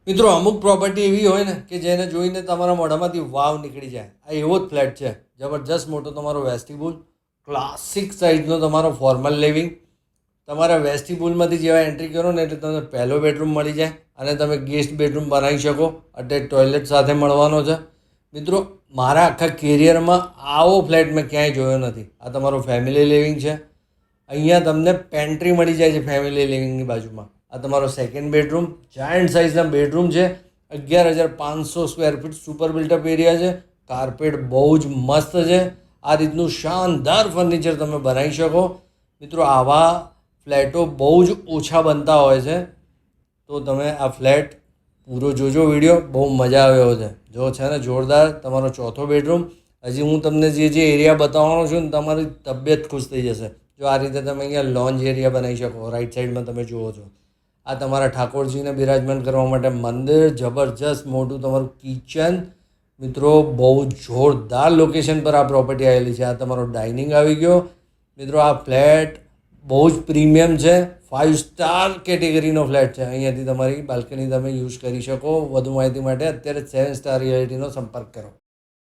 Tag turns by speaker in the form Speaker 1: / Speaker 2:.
Speaker 1: મિત્રો અમુક પ્રોપર્ટી એવી હોય ને કે જેને જોઈને તમારા મોઢામાંથી વાવ નીકળી જાય. આ એવો જ ફ્લેટ છે. જબરજસ્ત મોટો તમારો વેસ્ટિબ્યુલ, ક્લાસિક સાઇઝનો તમારો ફોર્મલ લિવિંગ. તમારા વેસ્ટિબ્યુલમાંથી જેવા એન્ટ્રી કરો ને એટલે તમને પહેલો બેડરૂમ મળી જાય અને તમે ગેસ્ટ બેડરૂમ બનાવી શકો. અટેચ ટોયલેટ સાથે મળવાનો છે. મિત્રો મારા આખા કેરિયરમાં આવો ફ્લેટ મેં ક્યાંય જોયો નથી. આ તમારો ફેમિલી લિવિંગ છે. અહીંયા તમને પેન્ટ્રી મળી જાય છે ફેમિલી લિવિંગની બાજુમાં. આ તમારો સેકન્ડ બેડરૂમ, જાયન્ટ સાઇઝના બેડરૂમ છે. 11,500 square feet super built-up area છે. કાર્પેટ બહુ જ મસ્ત છે. આ રીતનું શાનદાર ફર્નિચર તમે બનાવી શકો. મિત્રો આવા ફ્લેટો બહુ જ ઓછા બનતા હોય છે, તો તમે આ ફ્લેટ પૂરો જોજો વિડીયો, બહુ મજા આવે એવો છે. જો છે ને જોરદાર તમારો ચોથો બેડરૂમ. હજી હું તમને જે એરિયા બતાવવાનો છું ને તમારી તબિયત ખુશ થઈ જશે. જો આ રીતે તમે અહીંયા લોન્જ એરિયા બનાવી શકો. રાઈટ સાઈડમાં તમે જુઓ છો આ તમારા ઠાકોરજીને બિરાજમાન કરવા માટે મંદિર, જબરજસ્ત મોટું તમારું કિચન. મિત્રો બહુ જોરદાર લોકેશન પર આ પ્રોપર્ટી આવેલી છે. આ તમારો ડાઇનિંગ આવી ગયો. મિત્રો આ ફ્લેટ બહુ જ પ્રીમિયમ છે. 5 સ્ટાર કેટેગરીનો ફ્લેટ છે. અહીંયાથી તમારી બાલ્કની તમે યુઝ કરી શકો. વધુ માહિતી માટે અત્યારે 7 સ્ટાર રિયાલિટીનો સંપર્ક કરો.